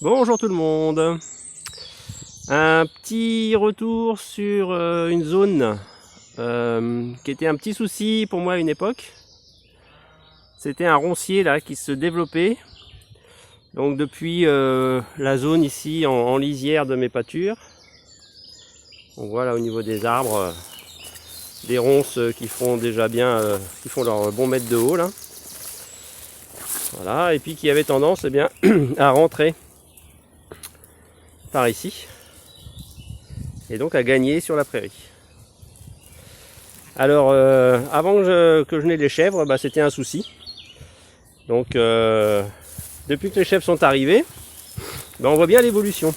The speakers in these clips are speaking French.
Bonjour tout le monde. Un petit retour sur une zone qui était un petit souci pour moi à une époque. C'était un roncier là qui se développait. Donc depuis la zone ici en lisière de mes pâtures. On voit là au niveau des arbres des ronces qui font déjà bien, qui font leur bon mètre de haut là. Voilà, et puis qui avait tendance bien, à rentrer par ici et donc à gagner sur la prairie. Alors avant que je n'ai les chèvres, c'était un souci. Donc depuis que les chèvres sont arrivées, on voit bien l'évolution.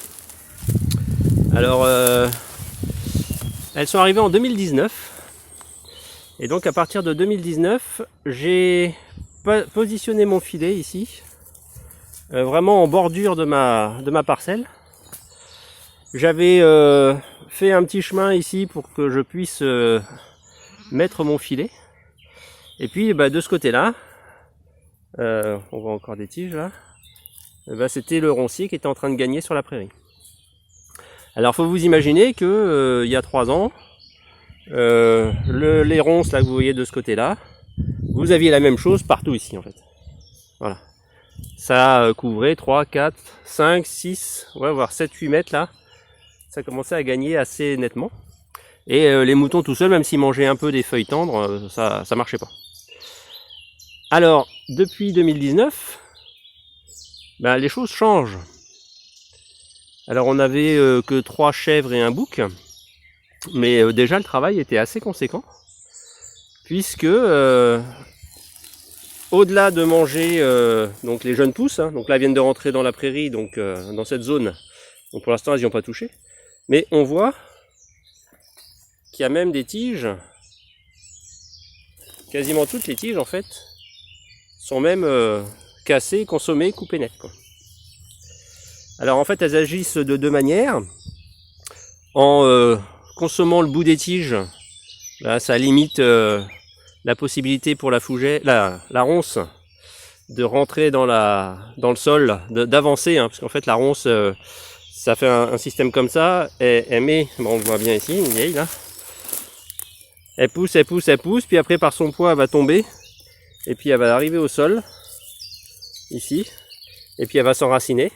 Alors elles sont arrivées en 2019 et donc à partir de 2019 j'ai positionné mon filet ici vraiment en bordure de ma parcelle. J'avais fait un petit chemin ici pour que je puisse mettre mon filet. Et puis de ce côté-là, on voit encore des tiges là, c'était le roncier qui était en train de gagner sur la prairie. Alors faut vous imaginer que il y a 3 ans, les ronces là que vous voyez de ce côté-là, vous aviez la même chose partout ici en fait. Voilà. Ça couvrait 3, 4, 5, 6, ouais, voire 7, 8 mètres là. Ça commençait à gagner assez nettement. Et les moutons tout seuls, même s'ils mangeaient un peu des feuilles tendres, ça marchait pas. Alors, depuis 2019, les choses changent. Alors on avait que 3 chèvres et un bouc, mais déjà le travail était assez conséquent, puisque au-delà de manger donc les jeunes pousses, donc là elles viennent de rentrer dans la prairie, donc dans cette zone, donc pour l'instant elles n'y ont pas touché, mais on voit qu'il y a même des tiges, quasiment toutes les tiges en fait, sont même cassées, consommées, coupées net, quoi. Alors en fait elles agissent de 2 manières. En consommant le bout des tiges, ça limite la possibilité pour la fougère, la ronce de rentrer dans le sol, d'avancer, parce qu'en fait la ronce, ça fait un système comme ça, elle met, on le voit bien ici, une vieille là, elle pousse, puis après par son poids elle va tomber, et puis elle va arriver au sol, ici, et puis elle va s'enraciner,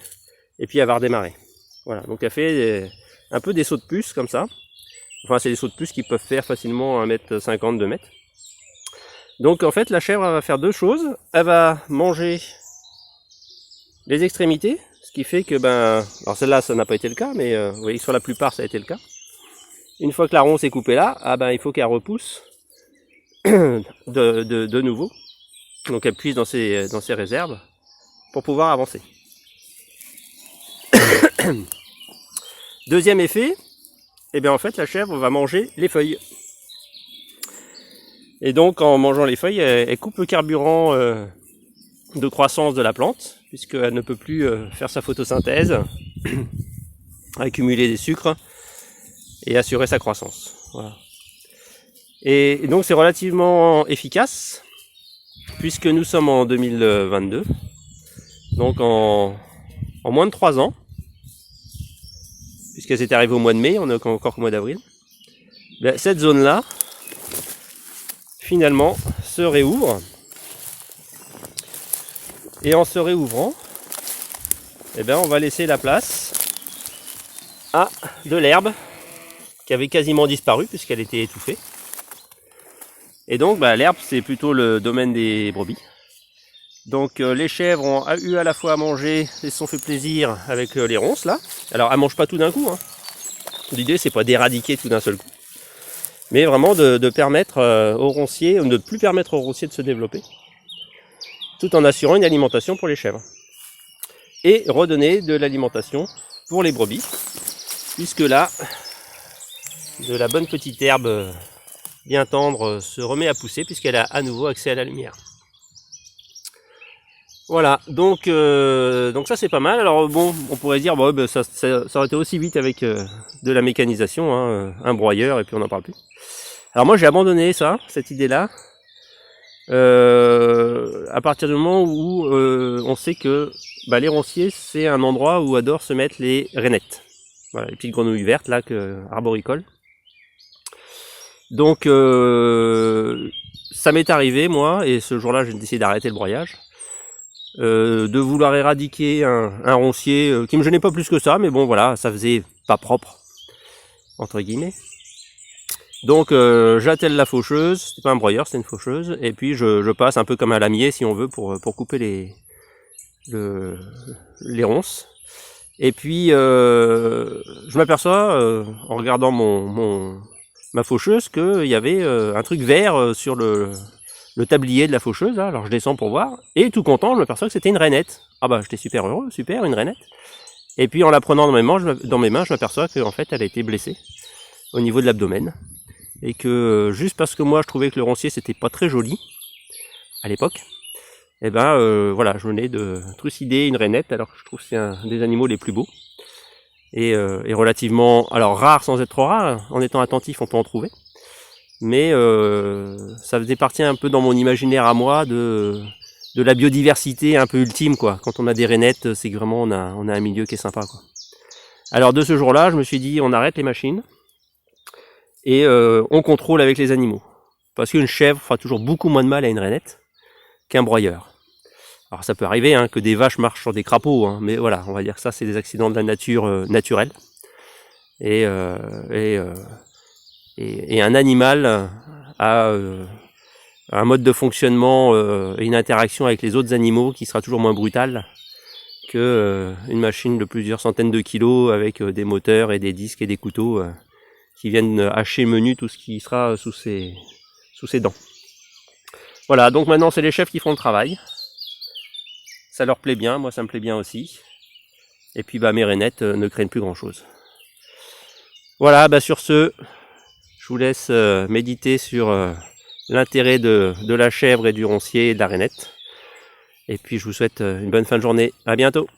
et puis elle va redémarrer. Voilà, donc elle fait un peu des sauts de puce comme ça. Enfin c'est des sauts de puce qui peuvent faire facilement 1,50 m, 2 mètres. Donc en fait la chèvre elle va faire 2 choses. Elle va manger les extrémités, ce qui fait que alors celle-là ça n'a pas été le cas, mais vous voyez que sur la plupart ça a été le cas. Une fois que la ronce est coupée là, il faut qu'elle repousse de nouveau. Donc elle puise dans ses réserves pour pouvoir avancer. Deuxième effet, en fait la chèvre va manger les feuilles. Et donc en mangeant les feuilles, elle coupe le carburant de croissance de la plante, puisqu'elle ne peut plus faire sa photosynthèse, accumuler des sucres et assurer sa croissance. Voilà. Et donc c'est relativement efficace, puisque nous sommes en 2022, donc en moins de 3 ans, puisqu'elle s'est arrivée au mois de mai, on est encore qu'au mois d'avril, cette zone-là, finalement, se réouvre. Et en se réouvrant, on va laisser la place à de l'herbe qui avait quasiment disparu puisqu'elle était étouffée. Et donc l'herbe c'est plutôt le domaine des brebis. Donc les chèvres ont eu à la fois à manger et se sont fait plaisir avec les ronces là. Alors elles mangent pas tout d'un coup, L'idée c'est pas d'éradiquer tout d'un seul coup, mais vraiment de permettre aux ronciers, de ne plus permettre aux ronciers de se développer, tout en assurant une alimentation pour les chèvres. Et redonner de l'alimentation pour les brebis, puisque là, de la bonne petite herbe bien tendre se remet à pousser, puisqu'elle a à nouveau accès à la lumière. Voilà, donc ça c'est pas mal. Alors bon, on pourrait dire ça aurait été aussi vite avec de la mécanisation, un broyeur et puis on n'en parle plus. Alors moi j'ai abandonné cette idée-là, à partir du moment où on sait que les ronciers, c'est un endroit où adorent se mettre les rainettes. Voilà, les petites grenouilles vertes là, arboricoles. Donc ça m'est arrivé, moi, et ce jour-là j'ai décidé d'arrêter le broyage, de vouloir éradiquer un roncier qui me gênait pas plus que ça, mais bon voilà, ça faisait pas propre, entre guillemets. Donc j'attelle la faucheuse, c'était pas un broyeur, c'était une faucheuse, et puis je passe un peu comme un lamier si on veut pour couper les ronces. Et puis je m'aperçois en regardant ma faucheuse qu'il y avait un truc vert sur le tablier de la faucheuse, là. Alors je descends pour voir, et tout content, je m'aperçois que c'était une rainette. Ah bah j'étais super heureux, super, une rainette. Et puis en la prenant dans mes mains, je m'aperçois qu'en fait elle a été blessée au niveau de l'abdomen. Et que juste parce que moi je trouvais que le roncier c'était pas très joli à l'époque, et voilà, je venais de trucider une rainette, alors que je trouve que c'est un des animaux les plus beaux. Et relativement, alors rare sans être trop rare, en étant attentif on peut en trouver. Mais ça faisait partie un peu dans mon imaginaire à moi de la biodiversité un peu ultime, quoi. Quand on a des rainettes, c'est que vraiment on a un milieu qui est sympa, quoi. Alors de ce jour-là, je me suis dit on arrête les machines et on contrôle avec les animaux. Parce qu'une chèvre fera toujours beaucoup moins de mal à une rainette qu'un broyeur. Alors ça peut arriver que des vaches marchent sur des crapauds, mais voilà, on va dire que ça c'est des accidents de la nature naturels. Et un animal a un mode de fonctionnement et une interaction avec les autres animaux qui sera toujours moins brutal que une machine de plusieurs centaines de kilos avec des moteurs et des disques et des couteaux qui viennent hacher menu tout ce qui sera sous ses dents. Voilà, donc maintenant c'est les chefs qui font le travail. Ça leur plaît bien, moi ça me plaît bien aussi. Et puis mes rainettes ne craignent plus grand chose. Voilà, sur ce, je vous laisse méditer sur l'intérêt de la chèvre et du roncier et de la rainette. Et puis je vous souhaite une bonne fin de journée. À bientôt.